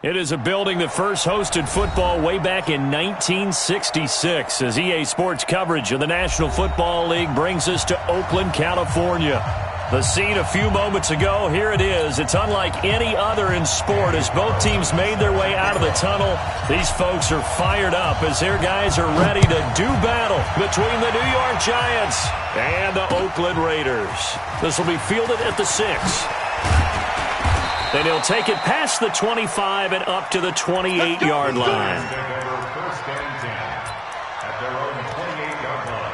It is a building that first hosted football way back in 1966 as EA Sports coverage of the National Football League brings us to Oakland, California. The scene a few moments ago, here it is. It's unlike any other in sport as both teams made their way out of the tunnel. These folks are fired up as their guys are ready to do battle between the New York Giants and the Oakland Raiders. This will be fielded at the 6. Then he'll take it past the 25 and up to the 28-yard line. First and 10 at their own 28-yard line.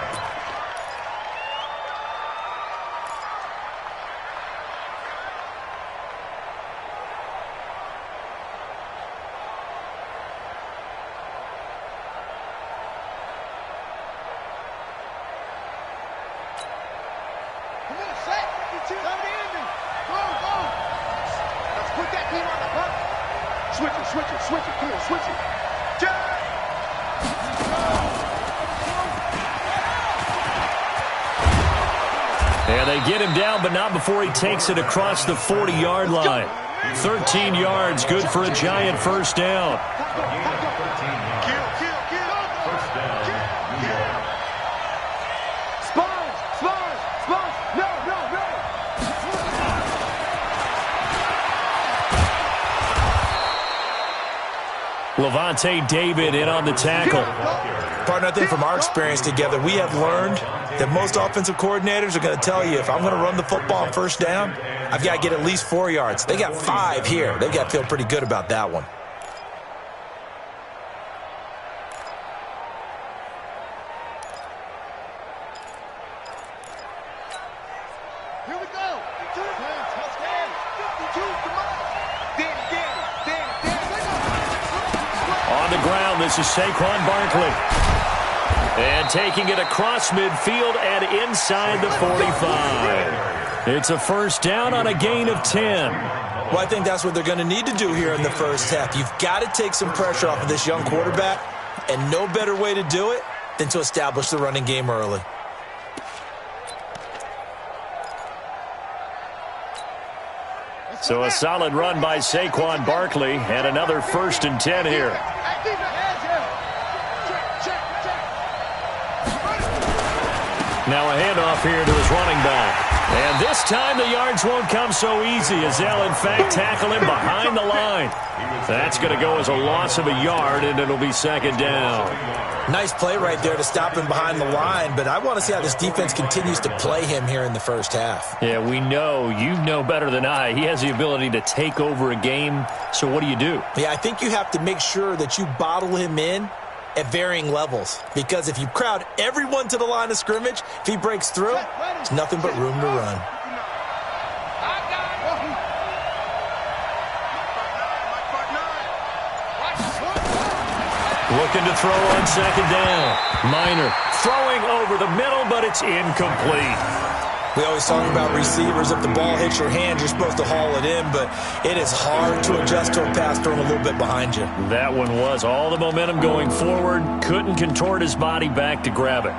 Switch it, come on, switch it. And they get him down, but not before he takes it across the 40-yard line. 13 yards, good for a Giant first down. Levante David in on the tackle. Partner, I think from our experience together, we have learned that most offensive coordinators are going to tell you, if I'm going to run the football on first down, I've got to get at least 4 yards. They got 5 here. They've got to feel pretty good about that one. Here we go. On the ground, this is Saquon Barkley. And taking it across midfield and inside the 45. It's a first down on a gain of 10. Well, I think that's what they're going to need to do here in the first half. You've got to take some pressure off of this young quarterback, and no better way to do it than to establish the running game early. So a solid run by Saquon Barkley and another first and 10 here. Now a handoff here to his running back. And this time the yards won't come so easy as they'll in fact tackle him behind the line. That's going to go as a loss of a yard, and it'll be second down. Nice play right there to stop him behind the line, but I want to see how this defense continues to play him here in the first half. Yeah, we know, you know better than I, he has the ability to take over a game, so what do you do? Yeah, I think you have to make sure that you bottle him in at varying levels, because if you crowd everyone to the line of scrimmage, if he breaks through, there's nothing but room to run. Looking to throw on second down. Minor throwing over the middle, but it's incomplete. We always talk about receivers. If the ball hits your hand, you're supposed to haul it in, but it is hard to adjust to a pass thrown a little bit behind you. That one was all the momentum going forward. Couldn't contort his body back to grab it.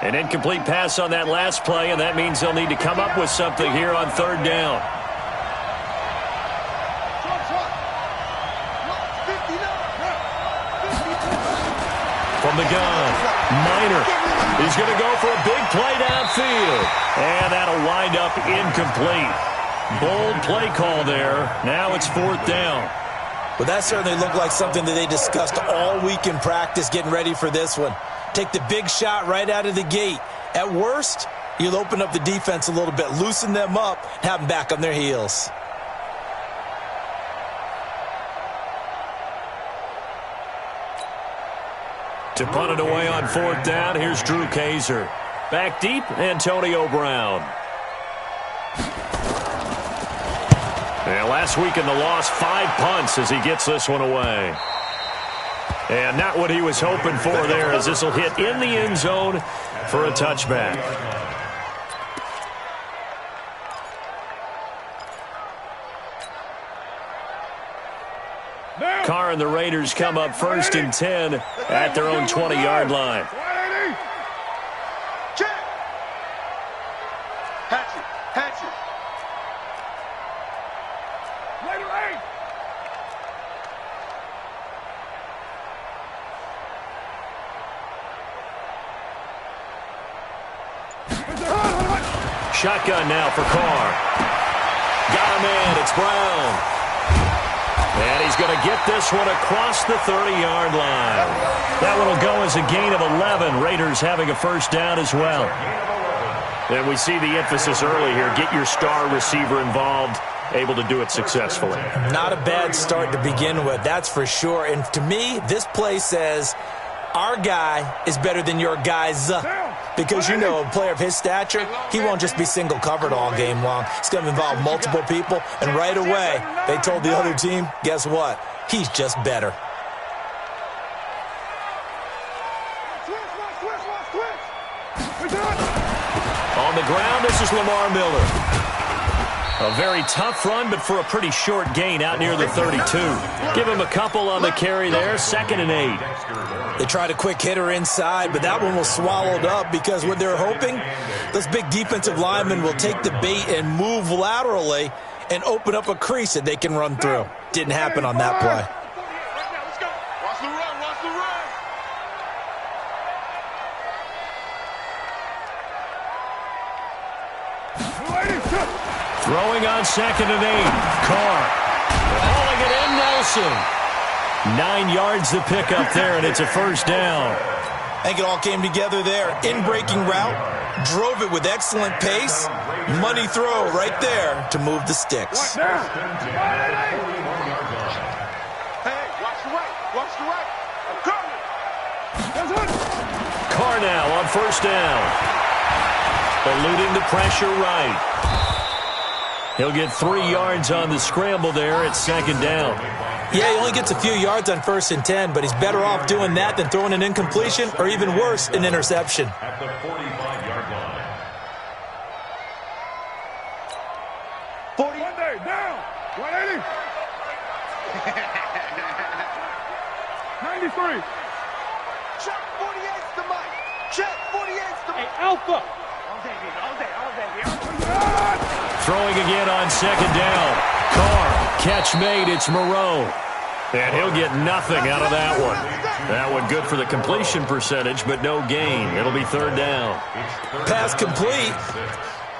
An incomplete pass on that last play, and that means they'll need to come up with something here on third down. From the gun, Minor. He's going to go for a big play downfield. And that'll wind up incomplete. Bold play call there. Now it's fourth down. Well, that certainly looked like something that they discussed all week in practice getting ready for this one. Take the big shot right out of the gate. At worst, you'll open up the defense a little bit, loosen them up, have them back on their heels. To punt it away on fourth down, here's Drew Kaiser. Back deep, Antonio Brown. And last week in the loss, 5 punts as he gets this one away. And not what he was hoping for there, as this will hit in the end zone for a touchback. Carr and the Raiders come up 1st and 10 at their own 20-yard line. Shotgun now for Carr. Got a man. It's Brown. And he's going to get this one across the 30-yard line. That one will go as a gain of 11. Raiders having a first down as well. And we see the emphasis early here. Get your star receiver involved. Able to do it successfully. Not a bad start to begin with, that's for sure. And to me, this play says our guy is better than your guy's. Because, you know, a player of his stature, he won't just be single covered all game long. It's going to involve multiple people. And right away, they told the other team, guess what? He's just better. On the ground, this is Lamar Miller. A very tough run, but for a pretty short gain out near the 32. Give him a couple on the carry there, 2nd and 8. They tried a quick hitter inside, but that one was swallowed up because what they're hoping, those big defensive linemen will take the bait and move laterally and open up a crease that they can run through. Didn't happen on that play. Throwing on 2nd and 8. Carr. Hauling it in, Nelson. 9 yards to pick up there, and it's a first down. I think it all came together there. In-breaking route. Drove it with excellent pace. Money throw right there to move the sticks. Hey, watch the right. Watch the right. I'm coming. Carr now on first down. Eluding the pressure right. He'll get 3 yards on the scramble there at 2nd down. Yeah, he only gets a few yards on 1st and 10, but he's better off doing that than throwing an incompletion or even worse, an interception. At the 45-yard line. 40. One day, down. 180. 93. Check 48's the mic. Check 48's the mic. Hey, Alpha. All day. Throwing again on 2nd down. Carr, catch made, it's Moreau. And he'll get nothing out of that one. That one good for the completion percentage, but no gain. It'll be 3rd down. Pass complete,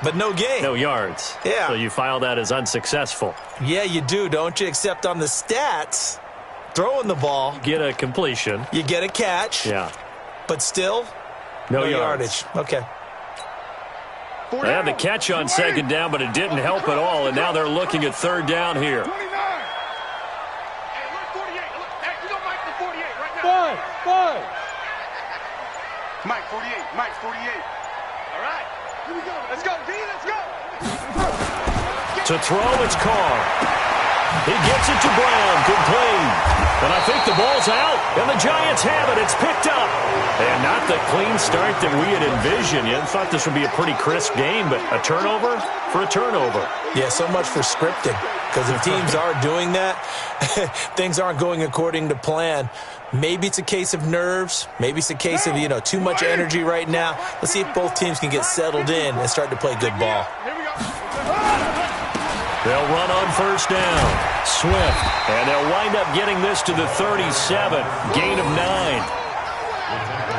but no gain. No yards. Yeah. So you file that as unsuccessful. Yeah, you do, don't you? Except on the stats, throwing the ball. Get a completion. You get a catch. Yeah. But still, no yardage. Okay. They had the catch on 2nd down, but it didn't help at all, and now they're looking at 3rd down here. 29. Hey, look, 48. Look, hey, you know Mike the 48 right now. Five. Mike 48. Mike 48. All right. Here we go. Let's go, D. Let's go. To throw, it's Carr. He gets it to Brown, complete. And I think the ball's out, and the Giants have it. It's picked up. And not the clean start that we had envisioned. You thought this would be a pretty crisp game, but a turnover for a turnover. Yeah, so much for scripting. Because if teams are doing that, things aren't going according to plan. Maybe it's a case of nerves. Maybe it's a case of, too much energy right now. Let's see if both teams can get settled in and start to play good ball. They'll run on first down. Swift. And they'll wind up getting this to the 37. Gain of 9.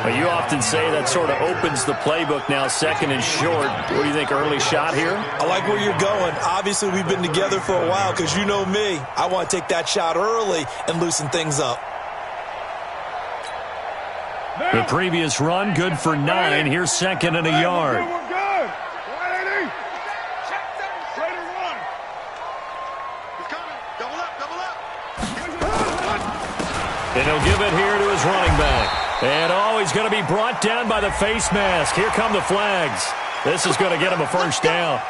Well, you often say that sort of opens the playbook now, 2nd and short. What do you think, early shot here? I like where you're going. Obviously, we've been together for a while because you know me. I want to take that shot early and loosen things up. The previous run, good for 9. Here's 2nd and a yard. And he'll give it here to his running back. And, he's going to be brought down by the face mask. Here come the flags. This is going to get him a first down.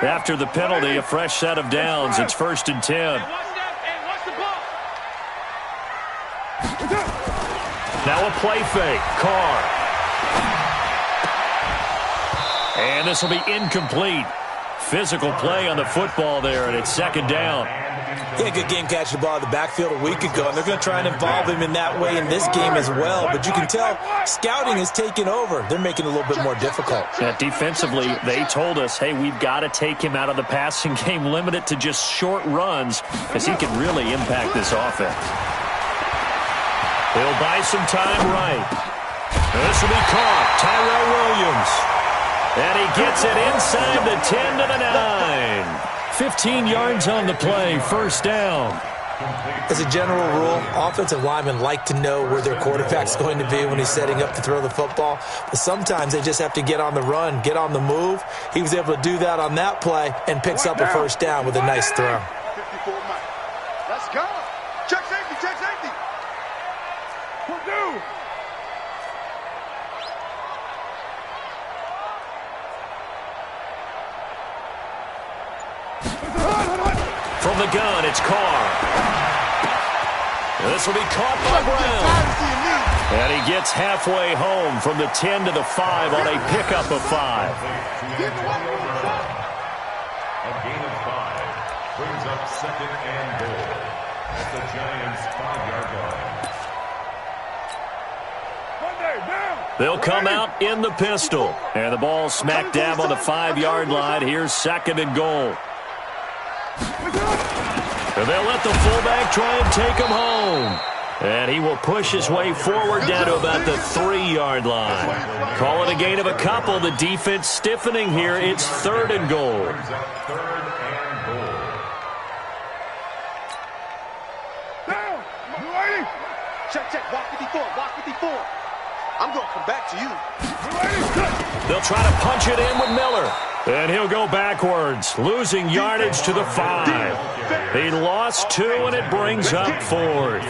After the penalty, a fresh set of downs. It's 1st and 10. Now a play fake. Carr. And this will be incomplete. Physical play on the football there, and it's second down. Yeah, good game catching the ball in the backfield a week ago, and they're going to try and involve him in that way in this game as well. But you can tell scouting is taking over. They're making it a little bit more difficult. Yeah, defensively, they told us, hey, we've got to take him out of the passing game, limit it to just short runs, because he can really impact this offense. He'll buy some time right. This will be caught. Tyrell Williams. And he gets it inside the 10 to the 9. 15 yards on the play, first down. As a general rule, offensive linemen like to know where their quarterback's going to be when he's setting up to throw the football. But sometimes they just have to get on the run, get on the move. He was able to do that on that play and picks up a first down with a nice throw. 54 Mike. Let's go. Check safety, check safety. We'll do. From the gun, it's Carr. This will be caught by Brown. And he gets halfway home from the 10 to the 5 on a pickup of 5. A gain of 5 brings up second and goal at the Giants' 5-yard line. They'll come out in the pistol. And the ball smack dab on the 5-yard line. Here's second and goal. And they'll let the fullback try and take him home. And he will push his way forward down to about the 3-yard line. Call it a gain of a couple. The defense stiffening here. It's third and goal. Check, check. Block 54, block 54. I'm going to come back to you. They'll try to punch it in with Miller. And he'll go backwards, losing yardage to the 5. He lost 2, and it brings up fourth.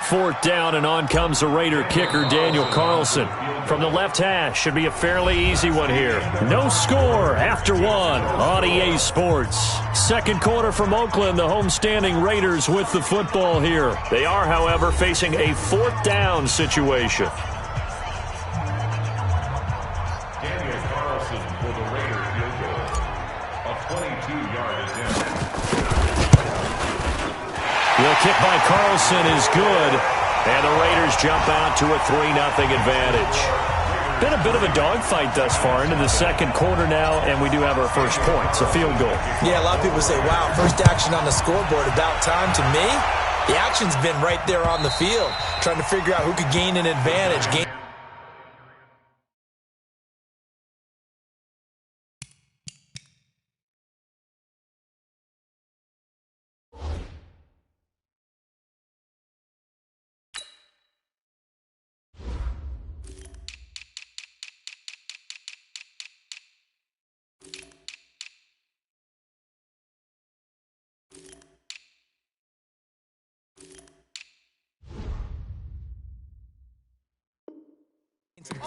Fourth down, and on comes the Raider kicker, Daniel Carlson. From the left hash, should be a fairly easy one here. No score after 1 on EA Sports. Second quarter from Oakland, the homestanding Raiders with the football here. They are, however, facing a fourth down situation. Daniel Carlson for the Raider field goal. A 22-yard attempt. The kick by Carlson is good, and the Raiders jump out to a 3-0 advantage. Been a bit of a dogfight thus far into the second quarter now, and we do have our first point. It's a field goal. Yeah, a lot of people say, wow, first action on the scoreboard, about time. To me, the action's been right there on the field, trying to figure out who could gain an advantage.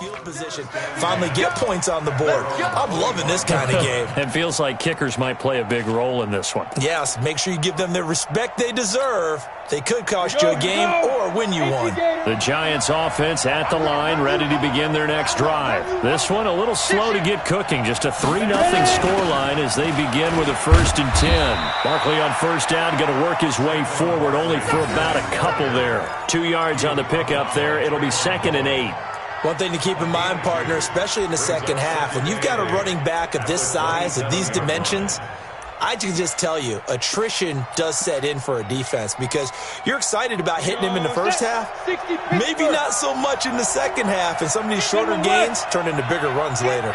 Field position, finally get points on the board. I'm loving this kind of game. It feels like kickers might play a big role in this one. Yes, make sure you give them the respect they deserve. They could cost you a game or win you one. The Giants offense at the line, ready to begin their next drive. This one a little slow to get cooking. Just a 3-0 scoreline as they begin with a 1st and 10. Barkley on first down, going to work his way forward only for about a couple there. 2 yards on the pickup there. It'll be 2nd and 8. One thing to keep in mind, partner, especially in the second half, when you've got a running back of this size, of these dimensions, I can just tell you, attrition does set in for a defense because you're excited about hitting him in the first half, maybe not so much in the second half, and some of these shorter gains turn into bigger runs later.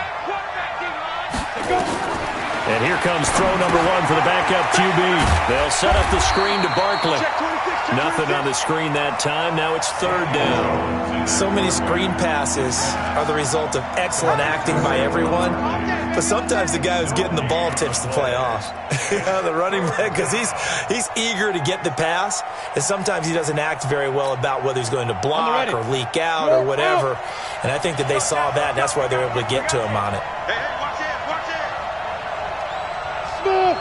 And here comes throw number 1 for the backup QB. They'll set up the screen to Barkley. Nothing on the screen that time. Now it's 3rd down. So many screen passes are the result of excellent acting by everyone. But sometimes the guy who's getting the ball tips the play off. The running back, because he's eager to get the pass. And sometimes he doesn't act very well about whether he's going to block or leak out or whatever. And I think that they saw that, and that's why they were able to get to him on it. Hey, hey, watch it, watch it. Smooth.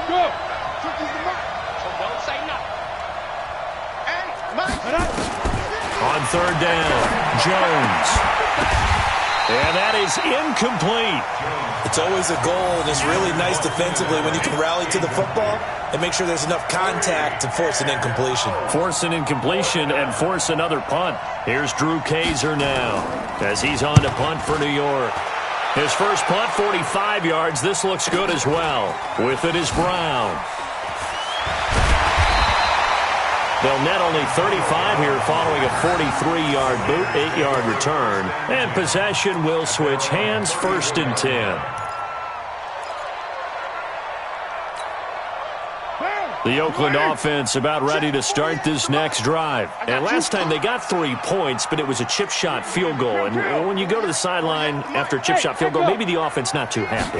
Go. Trick is the mark. So don't say nothing. Hey, Mike. On third down, Jones. And that is incomplete. It's always a goal, and it's really nice defensively when you can rally to the football and make sure there's enough contact to force an incompletion. Force an incompletion and force another punt. Here's Drew Kaiser now as he's on to punt for New York. His first punt, 45 yards. This looks good as well. With it is Brown. They'll net only 35 here following a 43-yard boot, 8-yard return. And possession will switch hands, 1st and 10. The Oakland offense about ready to start this next drive. And last time they got 3 points, but it was a chip shot field goal. And when you go to the sideline after a chip shot field goal, maybe the offense not too happy.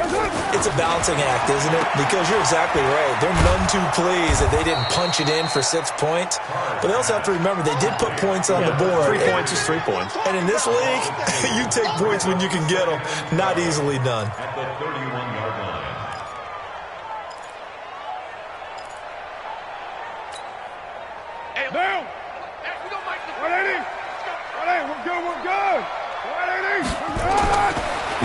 It's a balancing act, isn't it? Because you're exactly right. They're none too pleased that they didn't punch it in for 6 points. But they also have to remember they did put points on the board. 3 points is 3 points. And in this league, you take points when you can get them. Not easily done. At the 31-yard line. Down. We're good.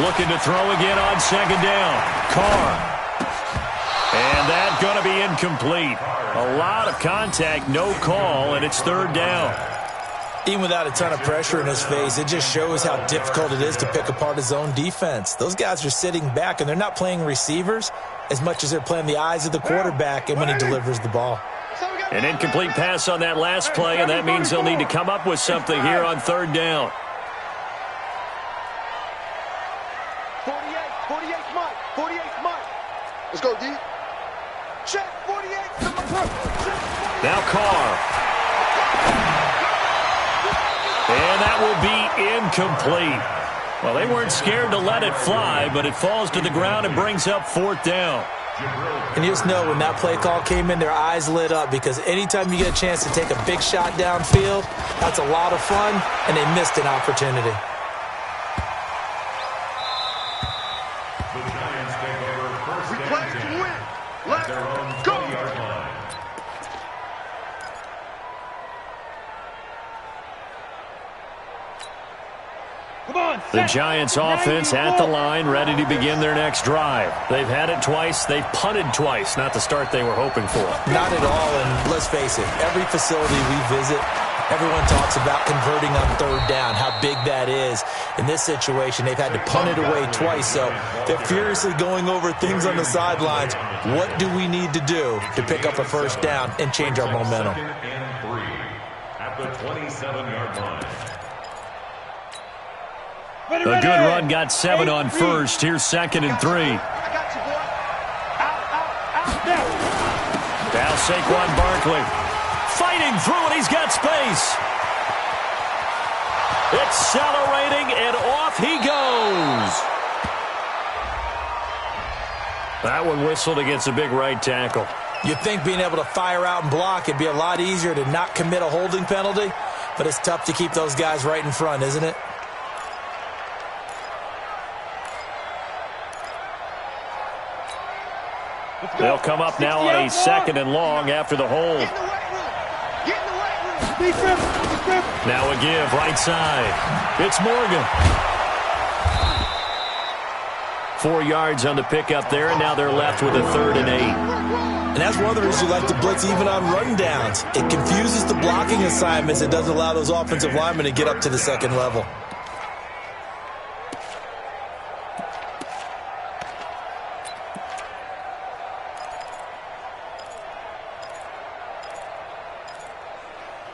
Looking to throw again on 2nd down. Carr. And that's going to be incomplete. A lot of contact, no call, and it's 3rd down. Even without a ton of pressure in his face, it just shows how difficult it is to pick apart his own defense. Those guys are sitting back, and they're not playing receivers as much as they're playing the eyes of the quarterback and when he delivers the ball. An incomplete pass on that last play, and that means they'll need to come up with something here on 3rd down. 48 Mike. 48 Mike. Let's go, D. Check 48. Now Carr. And that will be incomplete. Well, they weren't scared to let it fly, but it falls to the ground and brings up 4th down. And you just know when that play call came in, their eyes lit up because anytime you get a chance to take a big shot downfield, that's a lot of fun, and they missed an opportunity. The Giants take over first We and play to 10 win. at Let's their own go. 20-yard line. Come on. The Giants offense at the line, ready to begin their next drive. They've had it twice. They've punted twice. Not the start they were hoping for. Not at all, and let's face it, every facility we visit, everyone talks about converting on 3rd down, how big that is. In this situation, they've had to punt it away twice, so they're furiously going over things on the sidelines. What do we need to do to pick up a 1st down and change our momentum? 2nd and 3 at the 27-yard line. A good run got 7 on 1st. Here's 2nd and 3. I got you, boy. Out. Now Saquon Barkley fighting through it. He's got space. Accelerating, and off he goes. That one whistled against a big right tackle. You'd think being able to fire out and block it'd be a lot easier to not commit a holding penalty, but it's tough to keep those guys right in front, isn't it? They'll come up now on a 2nd and long after the hold. Get in the weight room. Now a give right side. It's Morgan. 4 yards on the pickup there, and now they're left with a 3rd and 8. And that's one of the reasons you like to blitz even on rundowns. It confuses the blocking assignments. It doesn't allow those offensive linemen to get up to the 2nd level.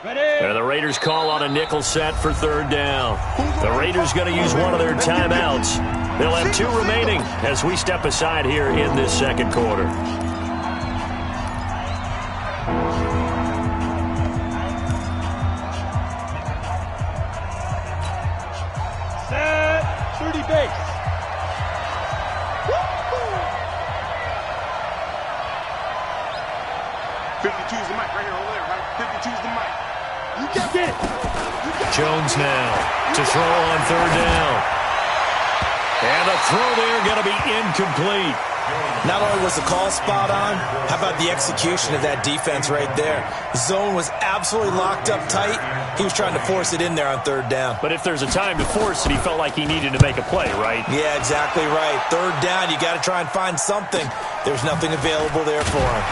And the Raiders call on a nickel set for 3rd down. The Raiders going to use one of their timeouts. They'll have 2 remaining as we step aside here in this 2nd quarter. Set. 30 base. 52's the mic right here over there, right? 52's the mic. You get it. Jones now to throw on 3rd down. And the throw there going to be incomplete. Not only was the call spot on, how about the execution of that defense right there? The zone was absolutely locked up tight. He was trying to force it in there on third down. But if there's a time to force it, he felt like he needed to make a play, right? Yeah, exactly right. Third down, you got to try and find something. There's nothing available there for him.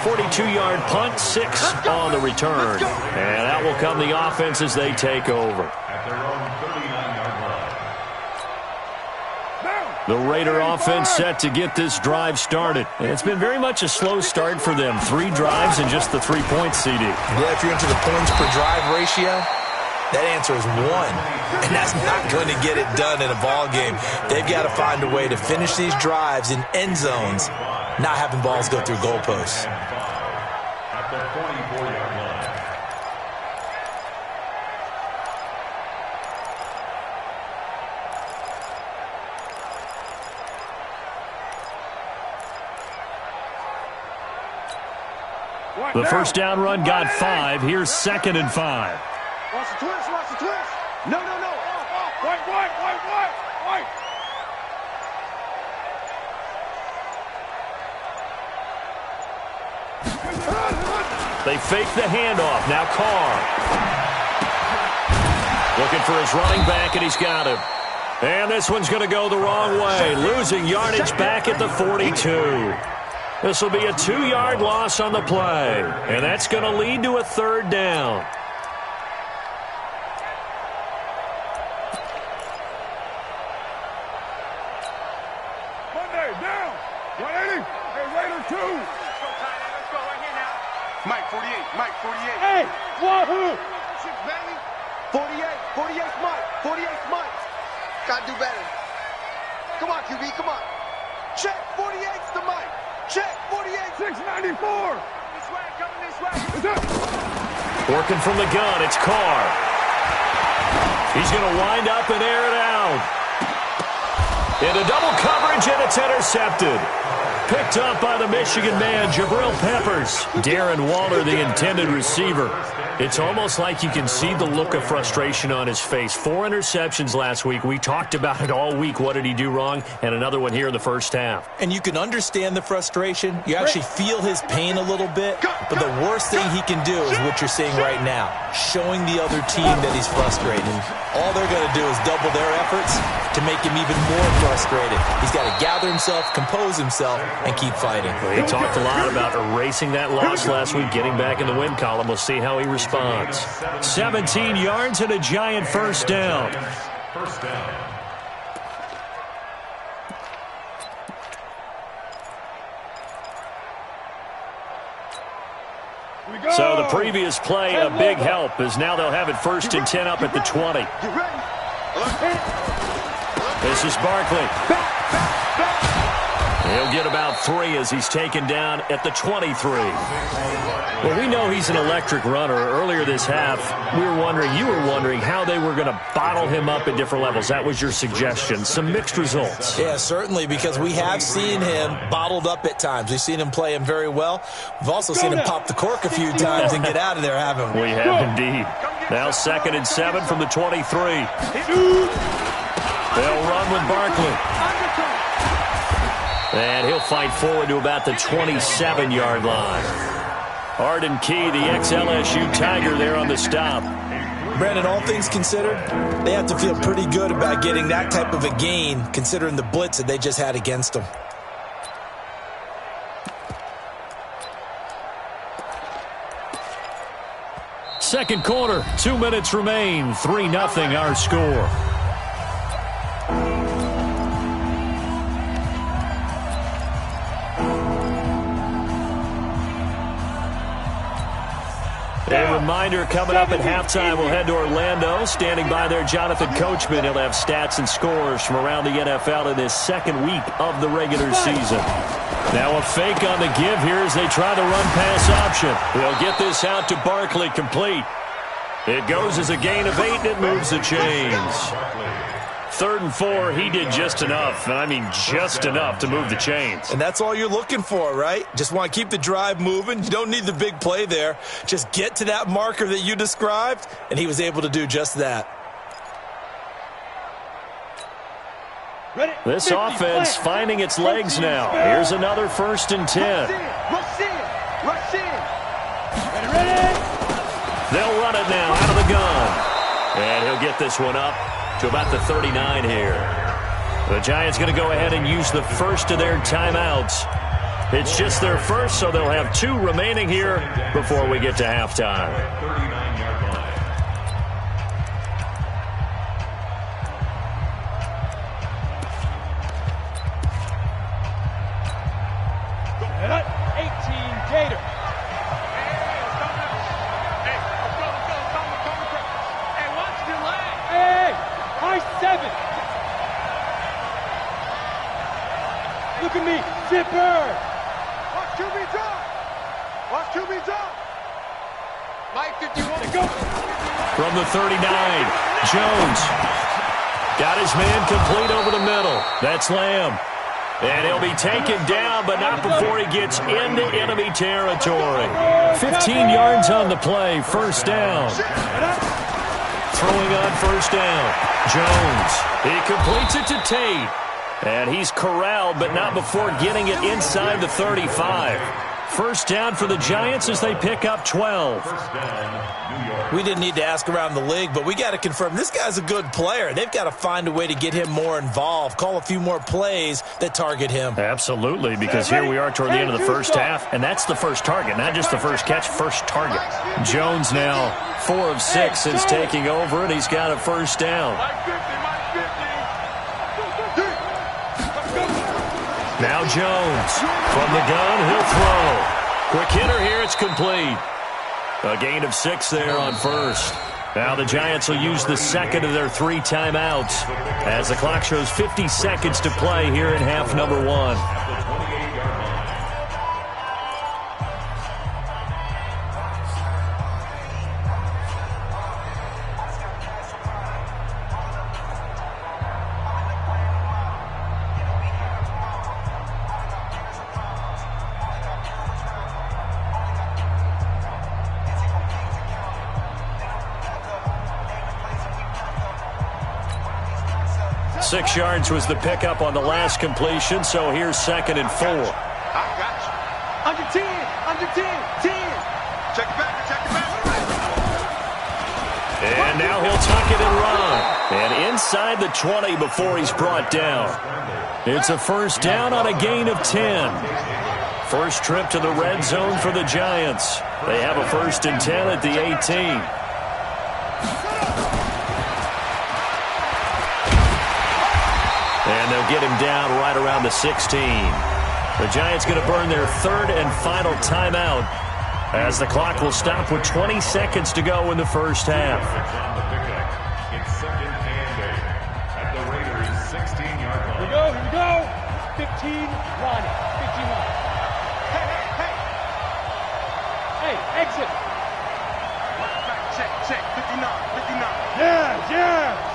42-yard punt, 6 on the return. And out will come the offense as they take over. At their own 39-yard line. The Raider offense set to get this drive started. And it's been very much a slow start for them. 3 drives and just the 3-point CD. Yeah, if you're into the points per drive ratio, that answer is 1. And that's not going to get it done in a ball game. They've got to find a way to finish these drives in end zones, not having balls go through goalposts. At the 44-yard line. The first down run got 5. Here's 2nd and 5. Watch the twist, watch the twist. No. White. They fake the handoff. Now Carr. Looking for his running back, and he's got him. And this one's going to go the wrong way. Losing yardage back at the 42. This will be a 2-yard loss on the play. And that's going to lead to a 3rd down. Monday, down. 180. Hey, Raider 2. Let's go, right here now. Mike 48. Hey, wahoo. 6, baby. 48's Mike. 48's Mike. Gotta do better. Come on, QB, come on. Check, 48's the Mike. Check, 48. 694. This way, coming this way. Working from the gun, it's Carr. He's going to wind up and air it out. Into double coverage, and it's intercepted. Picked up by the Michigan man, Jabril Peppers. Darren Waller, the intended receiver. It's almost like you can see the look of frustration on his face. 4 interceptions last week. We talked about it all week. What did he do wrong? And another one here in the first half. And you can understand the frustration. You actually feel his pain a little bit. But the worst thing he can do is what you're seeing right now, showing the other team that he's frustrated. All they're going to do is double their efforts to make him even more frustrated. He's got to gather himself, compose himself, and keep fighting. Well, he talked a lot about erasing that loss last week, getting back in the win column. We'll see how he responds. 17 yards and a giant first down. First down. So the previous play, a big help, as now they'll have it 1st and 10 up at the 20. This is Barkley. He'll get about 3 as he's taken down at the 23. Well, we know he's an electric runner. Earlier this half, you were wondering how they were going to bottle him up at different levels. That was your suggestion. Some mixed results. Yeah, certainly, because we have seen him bottled up at times. We've seen him play him very well. We've also seen him pop the cork a few times and get out of there, haven't we? We have indeed. Now 2nd and 7 from the 23. They'll run with Barkley. And he'll fight forward to about the 27-yard line. Arden Key, the ex-LSU Tiger, there on the stop. Brandon, all things considered, they have to feel pretty good about getting that type of a gain, considering the blitz that they just had against them. Second quarter, 2 minutes remain. 3-0 our score. A reminder, coming up at halftime, we'll head to Orlando. Standing by there, Jonathan Coachman. He'll have stats and scores from around the NFL in this 2nd week of the regular season. Now a fake on the give here as they try the run-pass option. They'll get this out to Barkley, complete. It goes as a gain of 8, and it moves the chains. 3rd and 4, he did just enough, and I mean just enough to move the chains. And that's all you're looking for, right? Just want to keep the drive moving. You don't need the big play there. Just get to that marker that you described, and he was able to do just that. This offense finding its legs now. Here's another 1st and 10. Rush in. Rush in. They'll run it now out of the gun. And he'll get this one up to about the 39 here. The Giants going to go ahead and use the first of their timeouts. It's just their first, so they'll have 2 remaining here before we get to halftime. 39-yard line. Gator. High 7. Look at me. Zipper. Watch QB drop. Watch QB drop. Mike 51. Go. From the 39, Jones got his man complete over the middle. That's Lamb. And he'll be taken down, but not before he gets into enemy territory. 15 yards on the play, 1st down. Throwing on 1st down, Jones. He completes it to Tate. And he's corralled, but not before getting it inside the 35. 1st down for the Giants as they pick up 12. We didn't need to ask around the league, but we got to confirm this guy's a good player. They've got to find a way to get him more involved, call a few more plays that target him. Absolutely, because here we are toward the end of the first half, and that's the first target, not just the first catch, first target. Jones now 4 of 6 since taking over, and he's got a 1st down. Now Jones from the gun, he'll throw. Quick hitter here, it's complete. A gain of 6 there on 1st. Now the Giants will use the 2nd of their 3 timeouts as the clock shows 50 seconds to play here in half number 1. 6 yards was the pickup on the last completion, so here's 2nd and 4. I got you. Under 10. Under 10. 10. Check it back. Check it back. And now he'll tuck it and run. And inside the 20 before he's brought down. It's a 1st down on a gain of 10. First trip to the red zone for the Giants. They have a 1st and 10 at the 18. And they'll get him down right around the 16. The Giants going to burn their 3rd and final timeout as the clock will stop with 20 seconds to go in the first half. It's 2nd and 8 at the Raiders' 16-yard line. Here we go. 15, Ronnie. 15 line. Hey, exit. Check. 59. Yeah.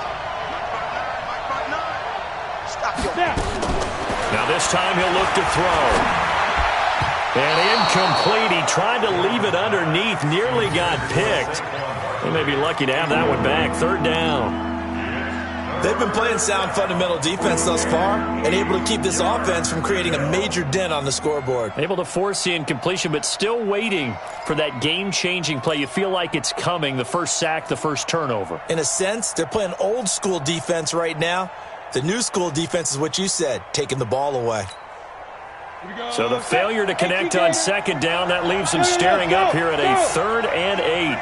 Now this time he'll look to throw. And incomplete. He tried to leave it underneath. Nearly got picked. They may be lucky to have that one back. 3rd down. They've been playing sound fundamental defense thus far and able to keep this offense from creating a major dent on the scoreboard. Able to force the incompletion, but still waiting for that game-changing play. You feel like it's coming. The first sack, the first turnover. In a sense, they're playing old-school defense right now. The new school defense is what you said, taking the ball away. So the failure to connect on 2nd down, that leaves them staring up here at a 3rd and 8.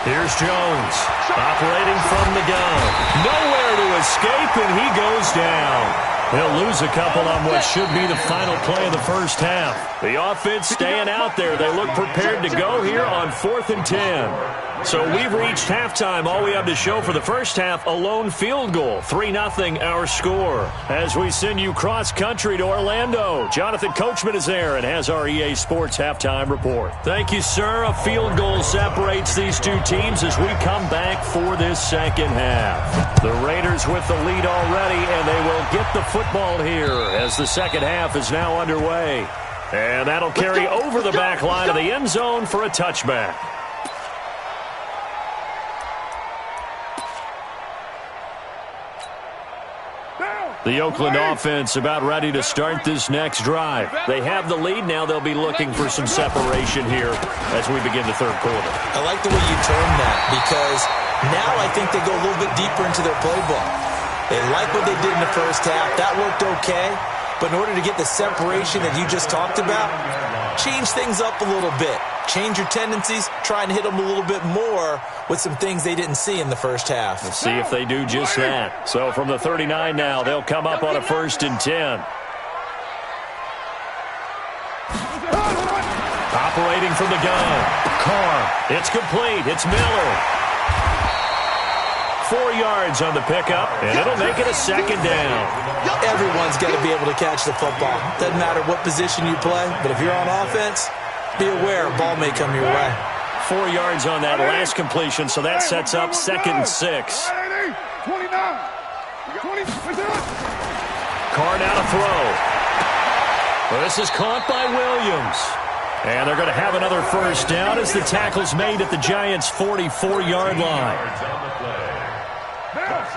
Here's Jones, operating from the gun. Nowhere to escape, and he goes down. He'll lose a couple on what should be the final play of the first half. The offense staying out there. They look prepared to go here on 4th and 10. So we've reached halftime. All we have to show for the first half, a lone field goal. 3-0 our score. As we send you cross-country to Orlando, Jonathan Coachman is there and has our EA Sports halftime report. Thank you, sir. A field goal separates these two teams as we come back for this second half. The Raiders with the lead already, and they will get the football here as the second half is now underway. And that'll carry over the back line of the end zone for a touchback. The Oakland offense about ready to start this next drive. They have the lead. Now they'll be looking for some separation here as we begin the third quarter. I like the way you term that because now I think they go a little bit deeper into their playbook. They like what they did in the first half. That worked okay. But in order to get the separation that you just talked about, change things up a little bit. Change your tendencies, try and hit them a little bit more with some things they didn't see in the first half. Let's see if they do just that. So from the 39 now, they'll come up on a 1st and 10. Operating from the gun. Carr. It's complete. It's Miller. 4 yards on the pickup, and it'll make it a 2nd down. Everyone's got to be able to catch the football. Doesn't matter what position you play, but if you're on offense, be aware a ball may come your way. 4 yards on that last completion, so that sets up 2nd and 6. Carr now to throw. Well, this is caught by Williams. And they're going to have another 1st down as the tackle's made at the Giants' 44-yard line.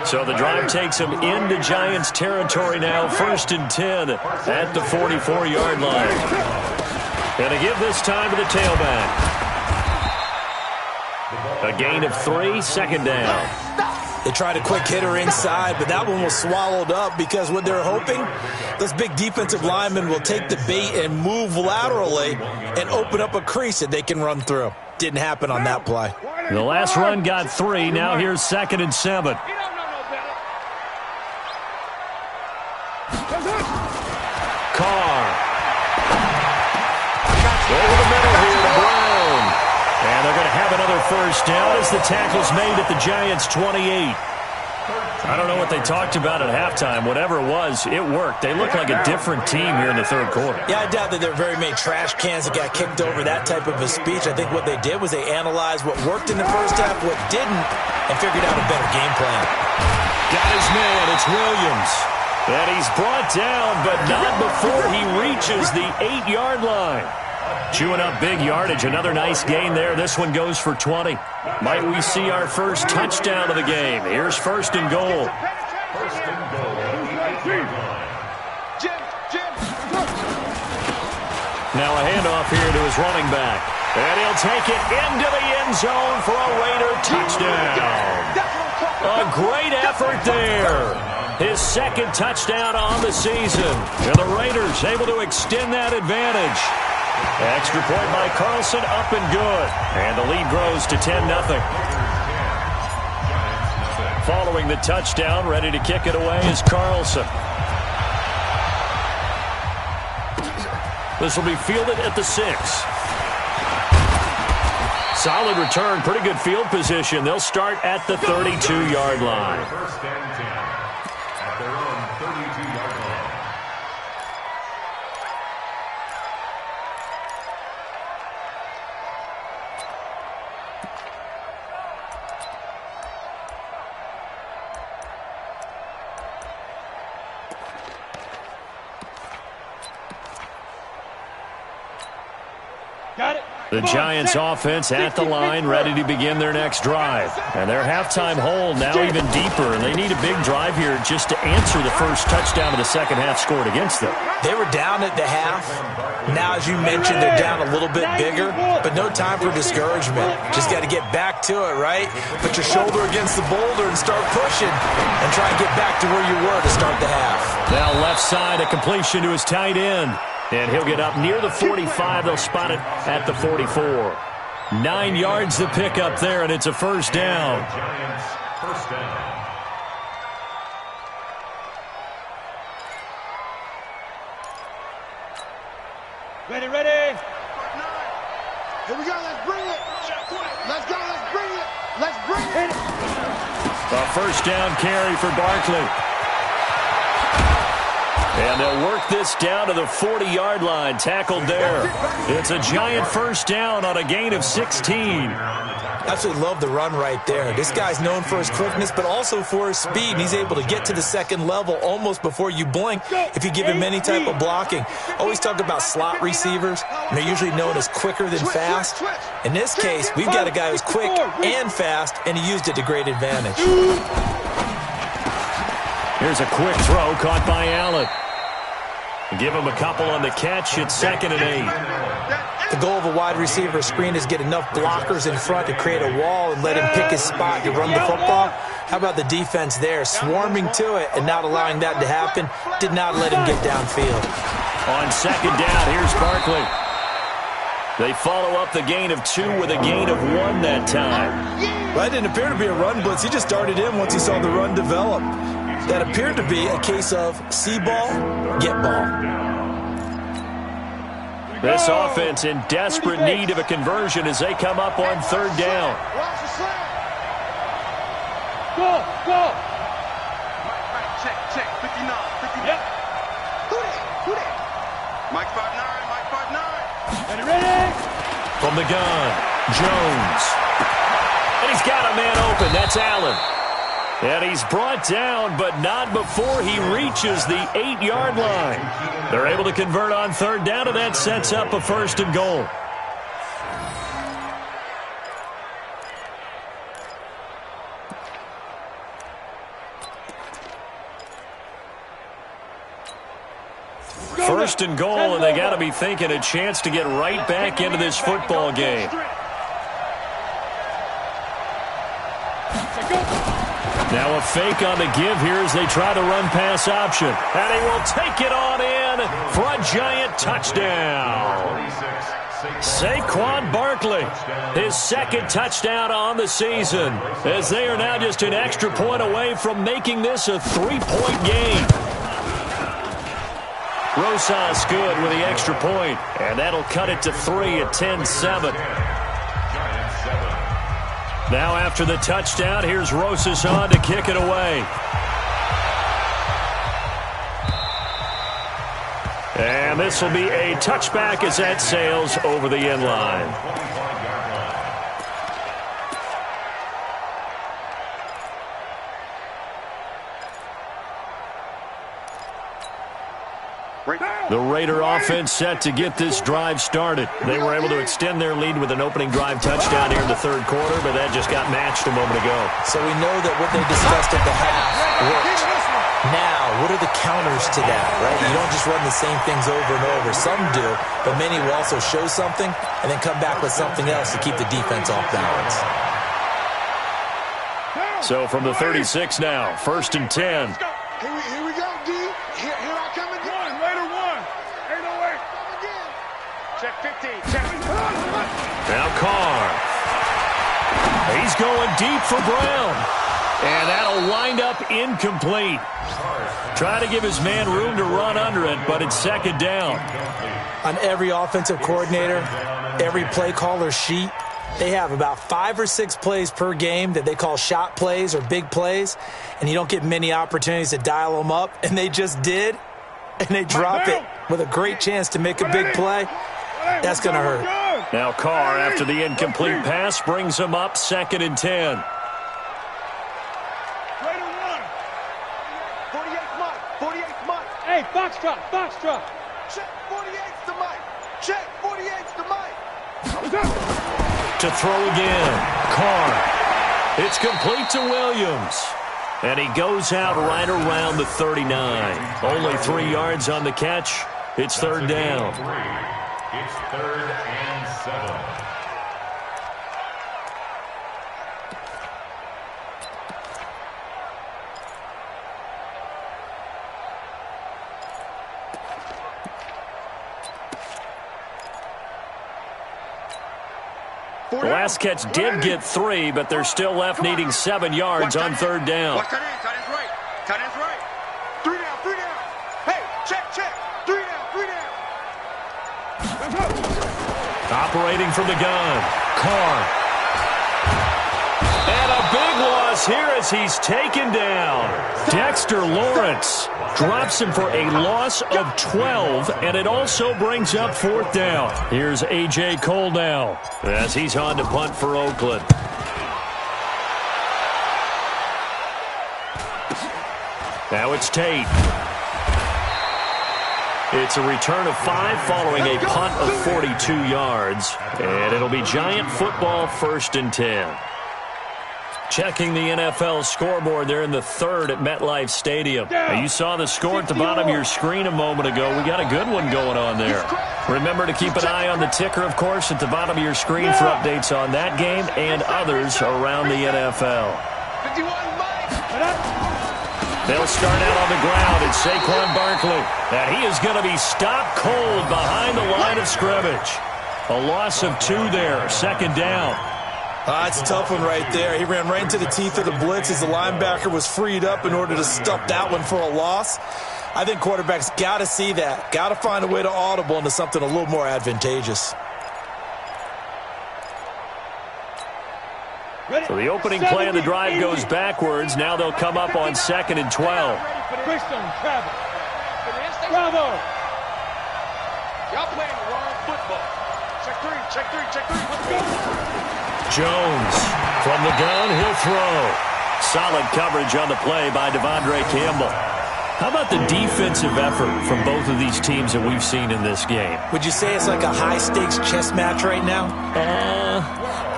So the drive takes them into Giants territory now, 1st and 10 at the 44-yard line. Going to give this time to the tailback. A gain of 3, 2nd down. They tried a quick hitter inside, but that one was swallowed up because what they're hoping, those big defensive linemen will take the bait and move laterally and open up a crease that they can run through. Didn't happen on that play. The last run got 3. Now here's 2nd and 7. Carr. Over the middle here to Brown. And they're going to have another 1st down as the tackle's made at the Giants' 28. I don't know what they talked about at halftime. Whatever it was, it worked. They look like a different team here in the third quarter. Yeah, I doubt that there are very many trash cans that got kicked over, that type of a speech. I think what they did was they analyzed what worked in the first half, what didn't, and figured out a better game plan. Got his man. It's Williams. And he's brought down, but not before he reaches the 8-yard line. Chewing up big yardage. Another nice gain there. This one goes for 20. Might we see our first touchdown of the game? Here's 1st and goal. Now a handoff here to his running back. And he'll take it into the end zone for a Raider touchdown. A great effort there. His 2nd touchdown on the season. And the Raiders able to extend that advantage. Extra point by Carlson, up and good. And the lead grows to 10-0. Following the touchdown, ready to kick it away is Carlson. This will be fielded at the 6. Solid return, pretty good field position. They'll start at the 32-yard line. 1st and 10 at their own 32-yard line. The Giants offense at the line, ready to begin their next drive. And their halftime hole now even deeper, and they need a big drive here just to answer the first touchdown of the second half scored against them. They were down at the half. Now, as you mentioned, they're down a little bit bigger, but no time for discouragement. Just got to get back to it, right? Put your shoulder against the boulder and start pushing and try and get back to where you were to start the half. Now left side, a completion to his tight end. And he'll get up near the 45. They'll spot it at the 44. 9 yards to pick up there, and it's a 1st down. Giants, 1st down. Ready, ready. Here we go. Let's bring it. Let's go. Let's bring it. Let's bring it. A 1st down carry for Barkley. And they'll work this down to the 40-yard line, tackled there. It's a Giant 1st down on a gain of 16. Absolutely love the run right there. This guy's known for his quickness, but also for his speed. And he's able to get to the 2nd level almost before you blink if you give him any type of blocking. Always talk about slot receivers, and they're usually known as quicker than fast. In this case, we've got a guy who's quick and fast, and he used it to great advantage. Here's a quick throw caught by Allen. Give him a couple on the catch. It's 2nd and 8. The goal of a wide receiver screen is get enough blockers in front to create a wall and let him pick his spot to run the football. How about the defense there, swarming to it and not allowing that to happen? Did not let him get downfield. On 2nd down, here's Barkley. They follow up the gain of 2 with a gain of 1 that time. Well, that didn't appear to be a run blitz. He just darted in once he saw the run develop. That appeared to be a case of see ball, get ball. This offense in desperate need of a conversion as they come up on 3rd down. Go. Check. 59. Yep. Who that? Mike 5'9". Ready? From the gun, Jones. And he's got a man open. That's Allen. And he's brought down, but not before he reaches the 8-yard line. They're able to convert on 3rd down, and that sets up a 1st and goal. First and goal, and they got to be thinking a chance to get right back into this football game. Now a fake on the give here as they try to run pass option. And he will take it on in for a giant touchdown. Saquon Barkley, his 2nd touchdown on the season, as they are now just an extra point away from making this a 3-point game. Rosas good with the extra point, and that'll cut it to 3 at 10-7. Now after the touchdown, here's Rosas on to kick it away. And this will be a touchback as that sails over the end line. The Raider offense set to get this drive started. They were able to extend their lead with an opening drive touchdown here in the 3rd quarter, but that just got matched a moment ago. So we know that what they discussed at the half worked. Now, what are the counters to that, right? You don't just run the same things over and over. Some do, but many will also show something and then come back with something else to keep the defense off balance. So from the 36 now, 1st and 10. Here we go, D. Here I come again. Raider 1. 808. Come again. Check 15. Check. Now Carr. He's going deep for Brown. And that'll wind up incomplete. Trying to give his man room to run under it, but it's 2nd down. On every offensive coordinator, every play caller sheet, they have about 5 or 6 plays per game that they call shot plays or big plays, and you don't get many opportunities to dial them up, and they just did, and they drop it with a great chance to make a big play. That's going to hurt. Now Carr, after the incomplete pass, brings him up 2nd and 10. Hey, Foxtrot. Check 48's to Mike. Check 48's to Mike. To throw again. Carr. It's complete to Williams. And he goes out right around the 39. Only 3 yards on the catch. It's 3rd down. It's 3rd and 7. The last catch did get 3, but they're still left needing 7 yards on 3rd down. Watch tight end's right. Tight end's right. 3 down. Hey, check. 3 down. Operating from the gun. Carr. And a big loss here as he's taken down. Dexter Lawrence drops him for a loss of 12, and it also brings up 4th down. Here's A.J. Cole now as he's on to punt for Oakland. Now it's Tate. It's a return of 5 following a punt of 42 yards. And it'll be Giant football 1st and 10. Checking the NFL scoreboard there in the third at MetLife Stadium. Now, you saw the score at the bottom of your screen a moment ago. We got a good one going on there. Remember to keep an eye on the ticker, of course, at the bottom of your screen for updates on that game and others around the NFL. They'll start out on the ground. It's Saquon Barkley. And he is going to be stopped cold behind the line of scrimmage. A loss of 2 there, second down. It's a tough one right there. He ran right into the teeth of the blitz as the linebacker was freed up in order to stop that one for a loss. I think quarterbacks got to see that. Got to find a way to audible into something a little more advantageous. So the opening play of the drive goes backwards. Now they'll come up on 2nd and 12. Bravo! Y'all playing the wrong football. Check three. Let's go. Jones from the gun, he'll throw. Solid coverage on the play by Devondre Campbell. How about the defensive effort from both of these teams that we've seen in this game? Would you say it's like a high-stakes chess match right now?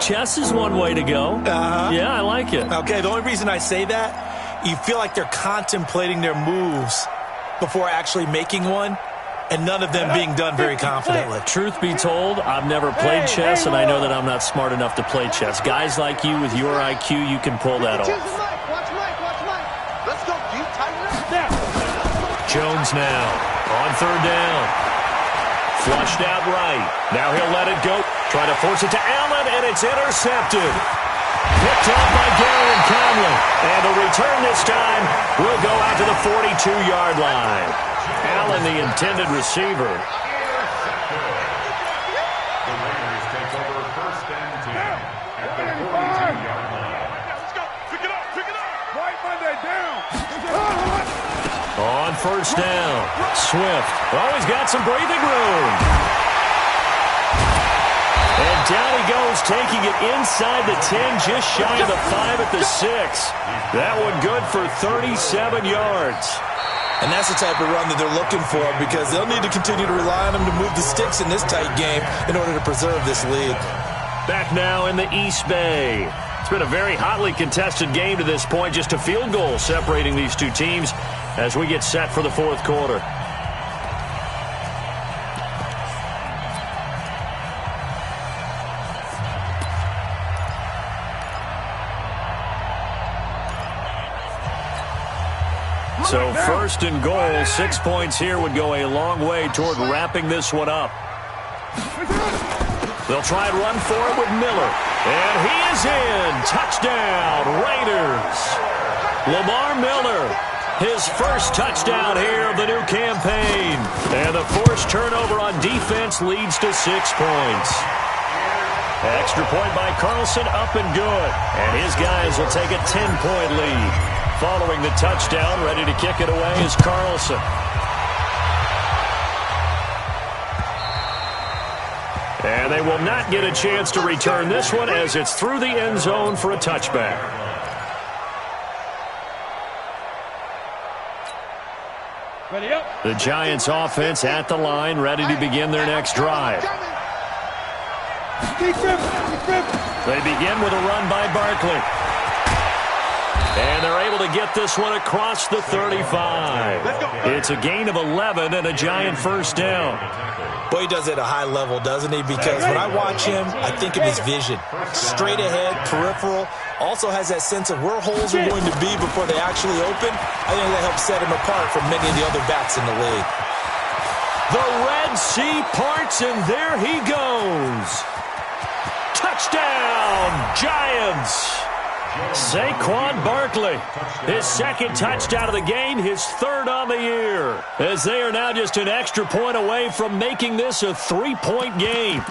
Chess is one way to go. Yeah, I like it. Okay, the only reason I say that, you feel like they're contemplating their moves before actually making one, and none of them being done very confidently. Truth be told, I've never played chess, and I know that I'm not smart enough to play chess. Guys like you with your IQ, you can pull that off. Watch Mike. Let's go, deep, tighten up. Jones now on 3rd down. Flushed out right. Now he'll let it go. Try to force it to Allen, and it's intercepted. Picked off by Gary and Conley. And the return this time will go out to the 42-yard line. Allen, the intended receiver. The Raiders take over 1st and 10 at the 42-yard line. Let's go. Pick it up. White Monday down. On 1st down, Swift. Oh, he's got some breathing room. And down he goes, taking it inside the 10, just shy of the 5 at the 6. That one good for 37 yards. And that's the type of run that they're looking for, because they'll need to continue to rely on him to move the sticks in this tight game in order to preserve this lead. Back now in the East Bay. It's been a very hotly contested game to this point. Just a field goal separating these two teams as we get set for the 4th quarter. So 1st and goal, 6 points here would go a long way toward wrapping this one up. They'll try and run for it with Miller. And he is in. Touchdown, Raiders. Lamar Miller, his first touchdown here of the new campaign. And the forced turnover on defense leads to 6 points. Extra point by Carlson, up and good. And his guys will take a 10-point lead. Following the touchdown, ready to kick it away is Carlson. And they will not get a chance to return this one as it's through the end zone for a touchback. Ready up. The Giants offense at the line, ready to begin their next drive. They begin with a run by Barkley. And they're able to get this one across the 35. It's a gain of 11 and a Giant first down. Boy, he does it at a high level, doesn't he? Because when I watch him, I think of his vision. Straight ahead, peripheral. Also has that sense of where holes are going to be before they actually open. I think that helps set him apart from many of the other backs in the league. The Red Sea parts, and there he goes. Touchdown, Giants. Saquon Barkley, his 2nd touchdown of the game, his 3rd on the year, as they are now just an extra point away from making this a 3-point game.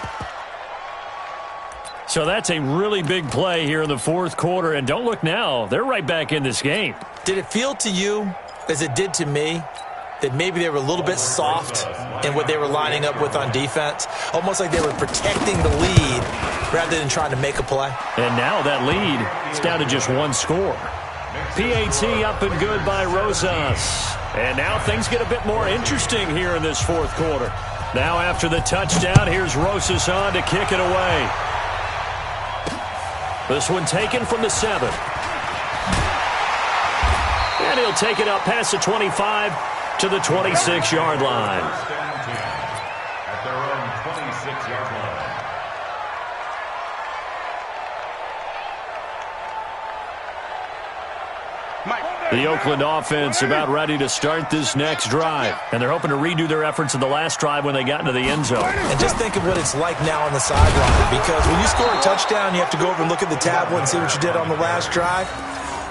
So that's a really big play here in the 4th quarter, and don't look now, they're right back in this game. Did it feel to you, as it did to me, that maybe they were a little bit soft in what they were lining up with on defense? Almost like they were protecting the lead rather than trying to make a play. And now that lead is down to just 1 score. PAT up and good by Rosas. And now things get a bit more interesting here in this 4th quarter. Now after the touchdown, here's Rosas on to kick it away. This one taken from the 7. And he'll take it up past the 25 to the 26-yard line. At their own 26-yard line. The Oakland offense about ready to start this next drive. And they're hoping to redo their efforts in the last drive when they got into the end zone. And just think of what it's like now on the sideline. Because when you score a touchdown, you have to go over and look at the tablet and see what you did on the last drive.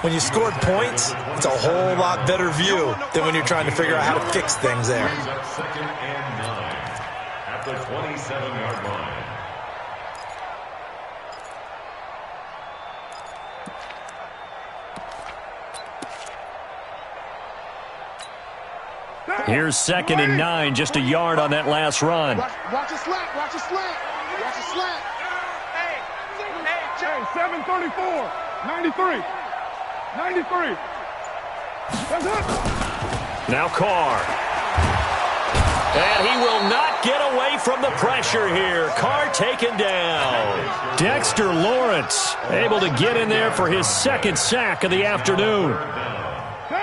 When you scored points, it's a whole lot better view than when you're trying to figure out how to fix things there. Second and 9 at the 27-yard line. Here's 2nd and 9, just a yard on that last run. Watch a slant, watch a slant, watch a slant. Hey, 734, 93, 93. That's it. Now Carr. And he will not get away from the pressure here. Carr taken down. Dexter Lawrence able to get in there for his 2nd sack of the afternoon.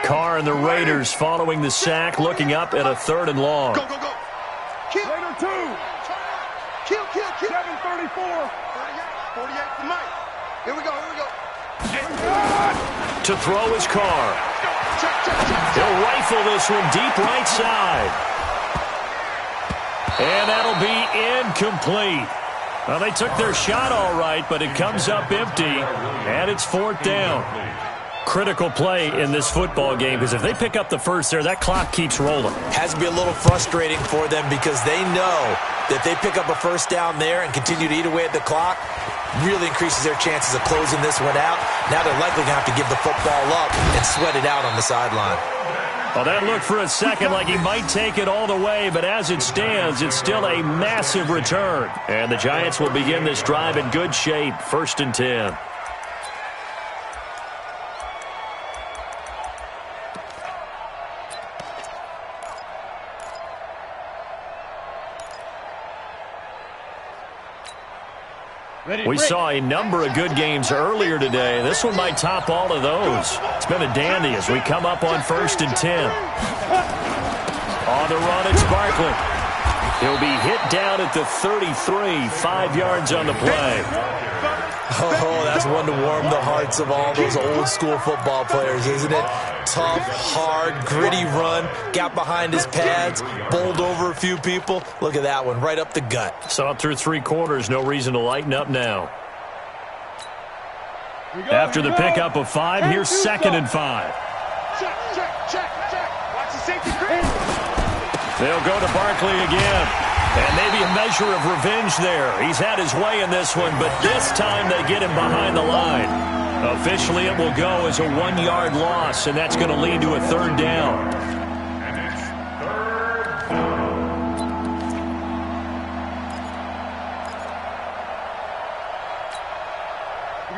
Carr and the Raiders following the sack, looking up at a 3rd and long. Go, go, go. Kill. Raider 2. Kill. 734. 48 for Mike. Here we go. To throw is Carr. He'll rifle this one deep right side. And that'll be incomplete. Well, they took their shot all right, but it comes up empty, and it's 4th down. Critical play in this football game, because if they pick up the first there, that clock keeps rolling. Has to be a little frustrating for them because they know that they pick up a first down there and continue to eat away at the clock, really increases their chances of closing this one out. Now they're likely going to have to give the football up and sweat it out on the sideline. Well, that looked for a second like he might take it all the way, but as it stands, it's still a massive return. And the Giants will begin this drive in good shape, 1st and 10. We saw a number of good games earlier today. This one might top all of those. It's been a dandy as we come up on 1st and 10. On the run, it's Barkley. He'll be hit down at the 33, 5 yards on the play. Oh, that's one to warm the hearts of all those old-school football players, isn't it? Tough, hard, gritty run, got behind his pads, bowled over a few people. Look at that one, right up the gut. Saw it through 3 quarters, no reason to lighten up now. After the pickup of 5, here's 2nd and 5. Check. Watch the safety creep. They'll go to Barkley again. And maybe a measure of revenge there. He's had his way in this one, but this time they get him behind the line. Officially, it will go as a 1-yard loss, and that's going to lead to a 3rd down. And it's 3rd down.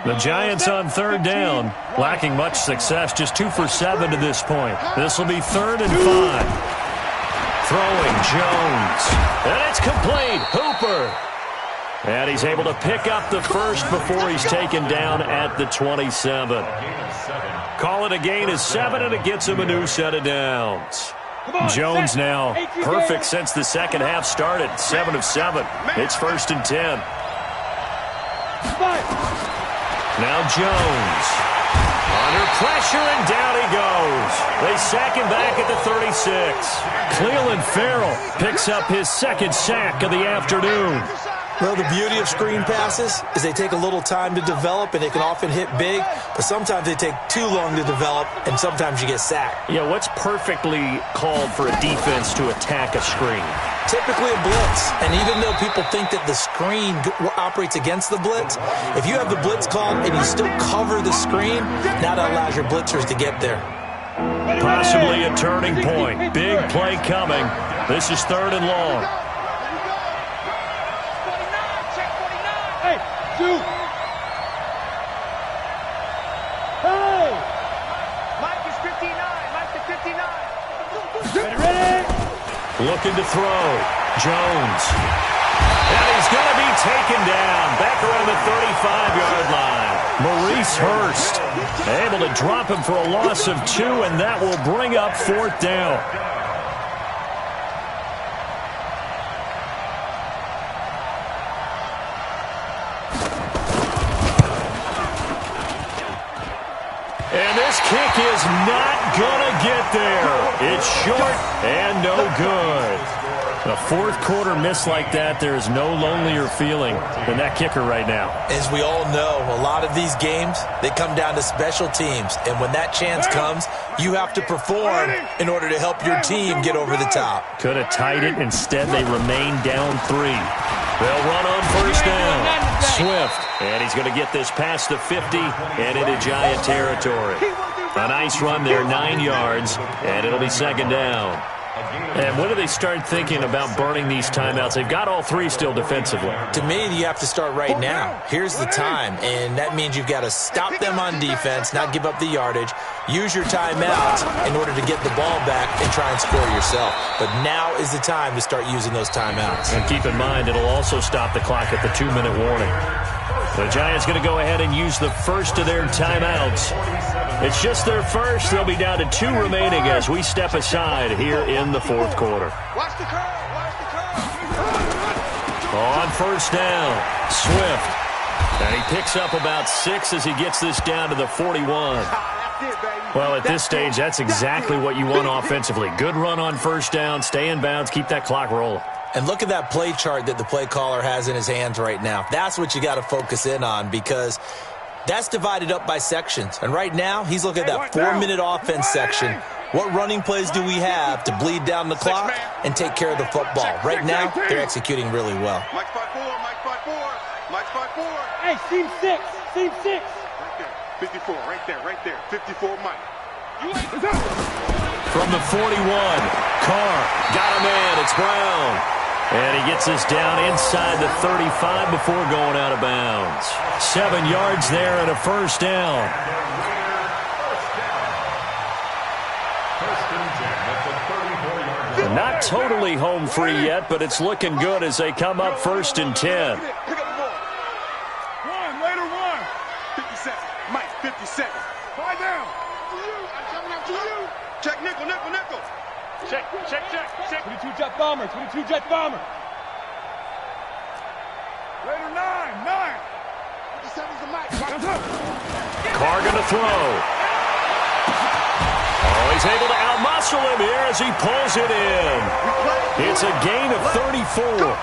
The Giants on 3rd down, lacking much success, just 2 for 7 to this point. This will be 3rd and 5. Throwing Jones. And it's complete. Hooper. And he's able to pick up the first before he's taken down at the 27. Call it a gain of 7, and it gets him a new set of downs. Jones now perfect since the second half started. 7 of 7. It's 1st and 10. Now Jones. Under pressure, and down he goes. They sack him back at the 36. Cleveland Farrell picks up his 2nd sack of the afternoon. Well, the beauty of screen passes is they take a little time to develop, and they can often hit big, but sometimes they take too long to develop, and sometimes you get sacked. Yeah, what's perfectly called for a defense to attack a screen? Typically a blitz, and even though people think that the screen operates against the blitz, if you have the blitz called and you still cover the screen, now that allows your blitzers to get there. Possibly a turning point. Big play coming. This is 3rd and long. Hey, shoot. Hey. Mike is 59. Mike is 59. Ready? Looking to throw. Jones. And he's going to be taken down. Back around the 35-yard line. Maurice It's Hurst. Able to drop him for a loss of 2, and that will bring up 4th down. And this kick is not going to get there. It's short and no good. A fourth quarter miss like that, there is no lonelier feeling than that kicker right now. As we all know, a lot of these games, they come down to special teams. And when that chance comes, you have to perform in order to help your team get over the top. Could have tied it. Instead, they remain down 3. They'll run on 1st down. Swift. And he's going to get this past the 50 and into Giant territory. A nice run there, 9 yards, and it'll be 2nd down. And when do they start thinking about burning these timeouts? They've got all 3 still defensively. To me, you have to start right now. Here's the time, and that means you've got to stop them on defense, not give up the yardage, use your timeouts in order to get the ball back and try and score yourself. But now is the time to start using those timeouts. And keep in mind, it'll also stop the clock at the 2-minute warning. The Giants going to go ahead and use the first of their timeouts. It's just their first. They'll be down to 2 remaining as we step aside here in the 4th quarter. Watch the curve. Watch the curve. On 1st down, Swift. And he picks up about 6 as he gets this down to the 41. Well, at this stage, that's exactly what you want offensively. Good run on 1st down, stay in bounds, keep that clock rolling. And look at that play chart that the play caller has in his hands right now. That's what you got to focus in on because that's divided up by sections. And right now, he's looking at that 4-minute offense section. What running plays do we have to bleed down the clock and take care of the football? Right now, they're executing really well. Mike 5-4, Mike 5-4, Mike 5-4. Hey, seam 6, seam 6. Right there, 54, right there, 54, Mike. From the 41, Carr got a man. It's Brown. And he gets us down inside the 35 before going out of bounds. 7 yards there and a 1st down. Not totally home free yet, but it's looking good as they come up 1st and 10. Pick up the ball. 1, later 1. 50 seconds, Mike, 50 seconds. 5 down. I'm coming up to you. Check nickel. Check. 22 jet bomber, 22 jet bomber. Later 9. 57's the Mike. Carr going to throw. Oh, he's able to outmuscle him here as he pulls it in. It's a gain of 34.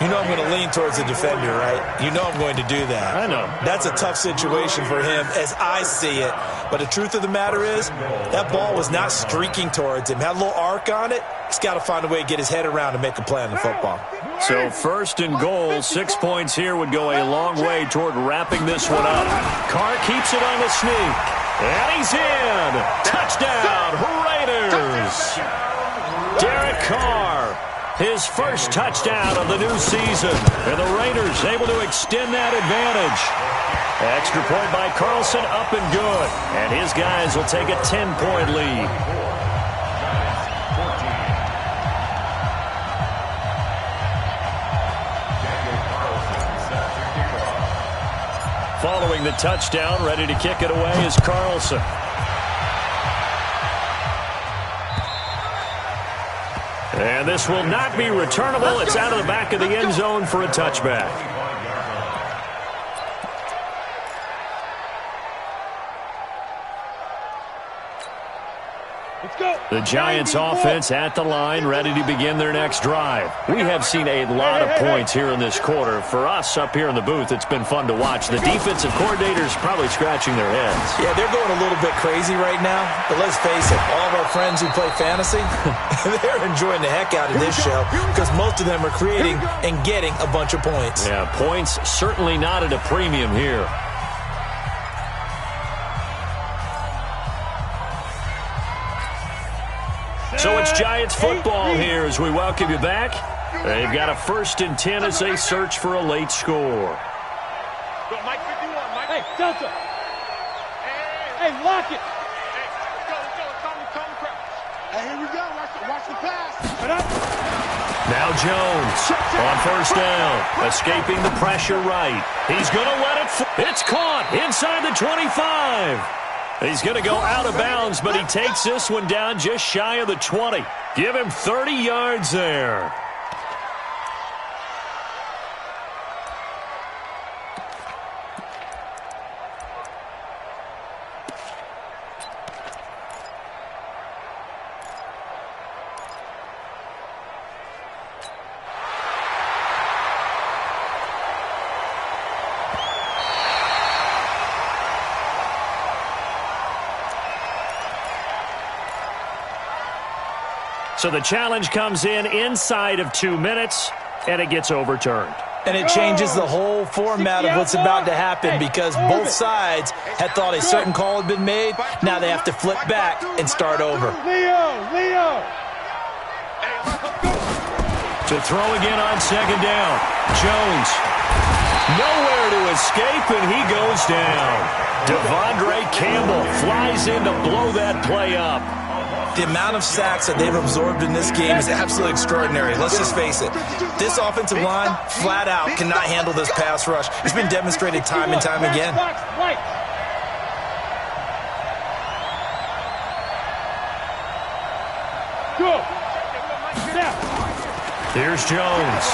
You know I'm going to lean towards the defender, right? You know I'm going to do that. I know. That's a tough situation for him as I see it. But the truth of the matter is, that ball was not streaking towards him. Had a little arc on it. He's got to find a way to get his head around and make a play on the football. So 1st and goal, 6 points here would go a long way toward wrapping this one up. Carr keeps it on the sneak. And he's in. Touchdown, Raiders. Derek Carr. His first touchdown of the new season. And the Raiders able to extend that advantage. Extra point by Carlson, up and good. And his guys will take a 10-point lead. Following the touchdown, ready to kick it away is Carlson. And this will not be returnable. It's out of the back of the end zone for a touchback. The Giants offense at the line, ready to begin their next drive. We have seen a lot of points here in this quarter. For us up here in the booth, it's been fun to watch. The defensive coordinators probably scratching their heads. Yeah, they're going a little bit crazy right now. But let's face it, all of our friends who play fantasy, they're enjoying the heck out of this show because most of them are creating and getting a bunch of points. Yeah, points certainly not at a premium here. So it's Giants football here as we welcome you back. They've got a 1st and 10 as they search for a late score. Go, Mike 51, Mike. Hey, Delta. Hey, lock it. Hey, let's go. Calm the press. Hey, here we go. Watch the pass. Get up. Now Jones on first down, escaping the pressure right. He's going to let it. It's caught inside the 25. He's going to go out of bounds, but he takes this one down just shy of the 20. Give him 30 yards there. So the challenge comes in inside of 2 minutes, and it gets overturned. And it changes the whole format of what's about to happen because both sides had thought a certain call had been made. Now they have to flip back and start over. Leo! To throw again on second down. Jones. Nowhere to escape, and he goes down. Devondre Campbell flies in to blow that play up. The amount of sacks that they've absorbed in this game is absolutely extraordinary. Let's just face it. This offensive line, flat out, cannot handle this pass rush. It's been demonstrated time and time again. Here's Jones.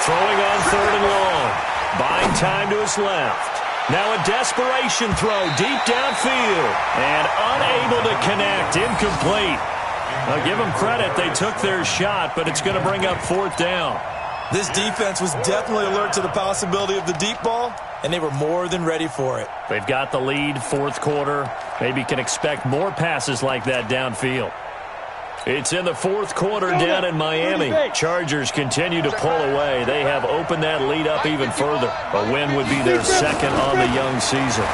Throwing on third and long. Buying time to his left. Now a desperation throw deep downfield. And unable to connect. Incomplete. I'll give them credit. They took their shot, but it's going to bring up fourth down. This defense was definitely alert to the possibility of the deep ball, and they were more than ready for it. They've got the lead, fourth quarter. Maybe can expect more passes like that downfield. It's in the fourth quarter down in Miami. Chargers continue to pull away. They have opened that lead up even further. A win would be their second on the young season.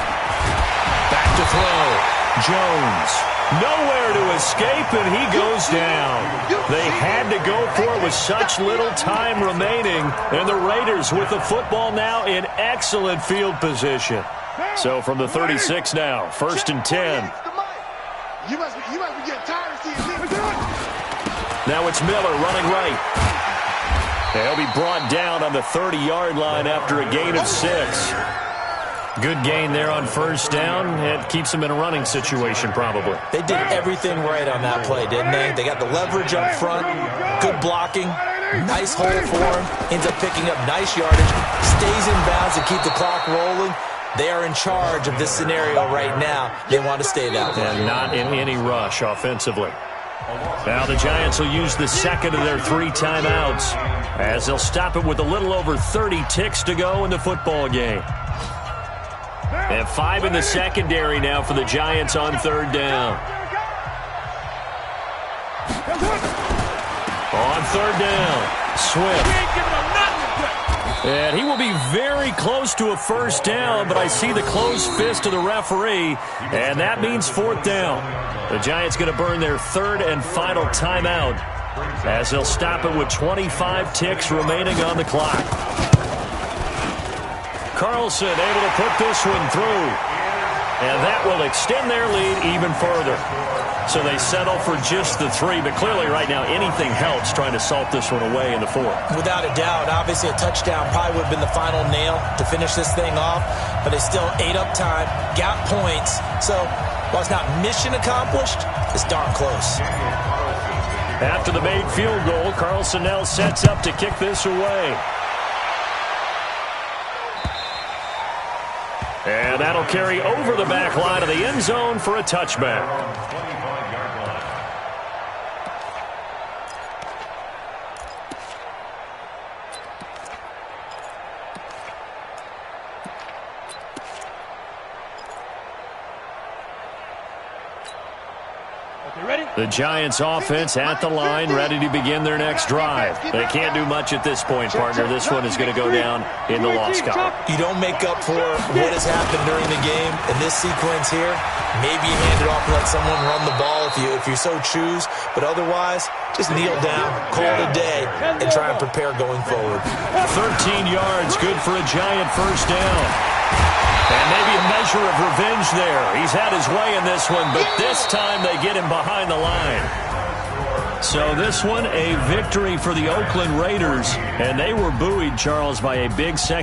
Back to throw. Jones. Nowhere to escape, and he goes down. They had to go for it with such little time remaining, and the Raiders with the football now in excellent field position. So from the 36 now, first and 10. You must be getting tired of seeing me. Now it's Miller running right. He'll be brought down on the 30-yard line after a gain of 6. Good gain there on first down. It keeps them in a running situation probably. They did everything right on that play, didn't they? They got the leverage up front, good blocking, nice hole for him, ends up picking up nice yardage, stays in bounds to keep the clock rolling. They are in charge of this scenario right now. They want to stay that way. And not in any rush offensively. Now the Giants will use the second of their 3 timeouts as they'll stop it with a little over 30 ticks to go in the football game. And 5 in the secondary now for the Giants on third down. On third down, Swift. And he will be very close to a first down, but I see the closed fist of the referee, and that means fourth down. The Giants going to burn their third and final timeout as they'll stop it with 25 ticks remaining on the clock. Carlson able to put this one through, and that will extend their lead even further. So they settle for just the 3, but clearly right now anything helps trying to salt this one away in the 4th. Without a doubt, obviously a touchdown probably would have been the final nail to finish this thing off, but they still ate up time, got points. So while it's not mission accomplished, it's darn close. After the made field goal, Carlson now sets up to kick this away. And that'll carry over the back line of the end zone for a touchback. The Giants offense at the line, ready to begin their next drive. They can't do much at this point, partner. This one is going to go down in the loss column. You don't make up for what has happened during the game in this sequence here. Maybe you hand it off and let someone run the ball if you so choose. But otherwise, just kneel down, call it a day, and try and prepare going forward. 13 yards, good for a Giant first down. And maybe a measure of revenge there. He's had his way in this one, but this time they get him behind the line. So this one, a victory for the Oakland Raiders, and they were buoyed, Charles, by a big second